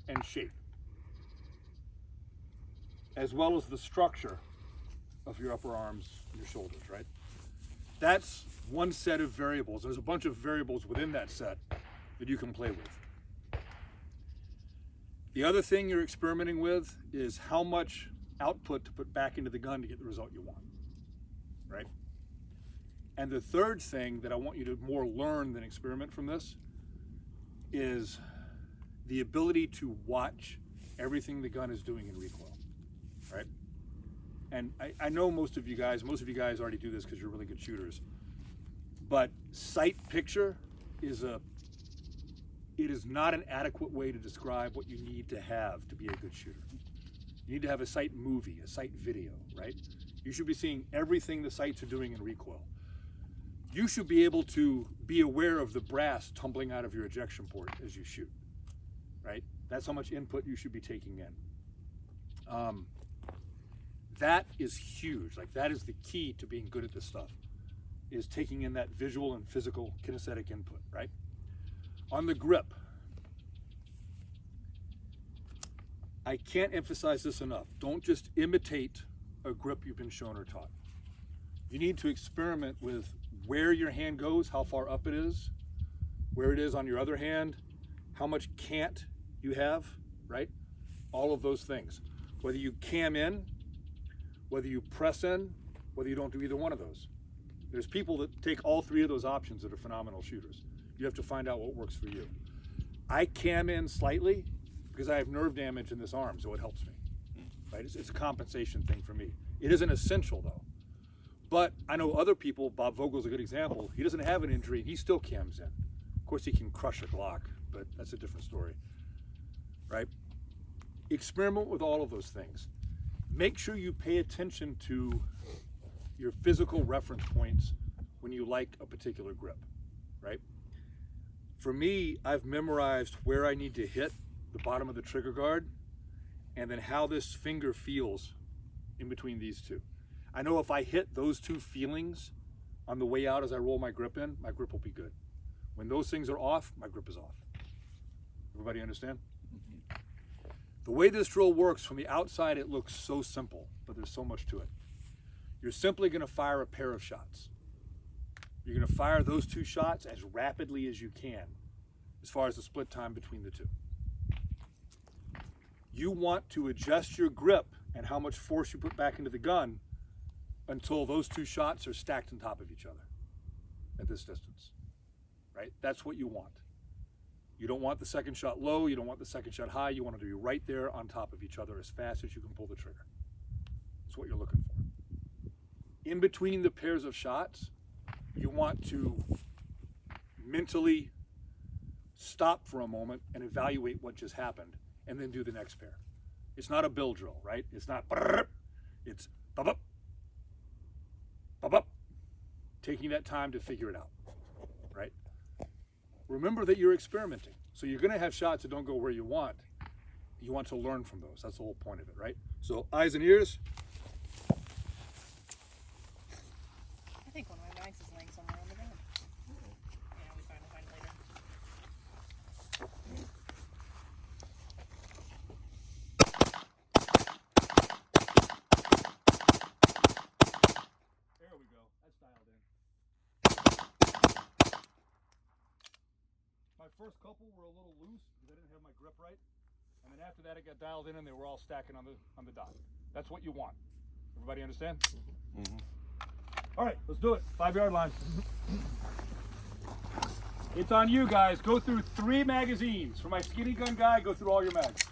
and shape, as well as the structure of your upper arms and your shoulders, right? That's one set of variables. There's a bunch of variables within that set that you can play with. The other thing you're experimenting with is how much output to put back into the gun to get the result you want, right? And the third thing that I want you to more learn than experiment from this is the ability to watch everything the gun is doing in recoil, right? And I know most of you guys already do this because you're really good shooters, but sight picture is not an adequate way to describe what you need to have to be a good shooter. You need to have a sight movie, a sight video, right? You should be seeing everything the sights are doing in recoil. You should be able to be aware of the brass tumbling out of your ejection port as you shoot, right? That's how much input you should be taking in. That is huge. Like, that is the key to being good at this stuff, is taking in that visual and physical kinesthetic input, right? On the grip, I can't emphasize this enough. Don't just imitate a grip you've been shown or taught. You need to experiment with where your hand goes, how far up it is, where it is on your other hand, how much cant you have, right? All of those things. Whether you cam in, whether you press in, whether you don't do either one of those. There's people that take all three of those options that are phenomenal shooters. You have to find out what works for you. I cam in slightly because I have nerve damage in this arm, so it helps me, right? It's a compensation thing for me. It isn't essential though. But I know other people, Bob Vogel's a good example, he doesn't have an injury, he still cams in. Of course he can crush a Glock, but that's a different story, right? Experiment with all of those things. Make sure you pay attention to your physical reference points when you like a particular grip, right? For me, I've memorized where I need to hit the bottom of the trigger guard and then how this finger feels in between these two. I know if I hit those two feelings on the way out as I roll my grip in, my grip will be good. When those things are off, my grip is off. Everybody understand? The way this drill works, from the outside it looks so simple, but there's so much to it. You're simply going to fire a pair of shots. You're going to fire those two shots as rapidly as you can, as far as the split time between the two. You want to adjust your grip and how much force you put back into the gun until those two shots are stacked on top of each other at this distance, right? That's what you want. You don't want the second shot low, you don't want the second shot high, you want it to be right there on top of each other as fast as you can pull the trigger. That's what you're looking for. In between the pairs of shots, you want to mentally stop for a moment and evaluate what just happened and then do the next pair. It's not a bill drill, right? It's not, it's ba-bup, ba-bup, taking that time to figure it out, right? Remember that you're experimenting. So you're gonna have shots that don't go where you want. You want to learn from those. That's the whole point of it, right? So eyes and ears. I think one of my mics is laying somewhere on the ground. Yeah, we find it later. There we go. That's dialed in. My first couple were a little loose because I didn't have my grip right. And then after that, it got dialed in and they were all stacking on the dot. That's what you want. Everybody understand? Mm-hmm. All right, let's do it. 5-yard line. It's on you guys. Go through 3 magazines. For my skinny gun guy, go through all your mags.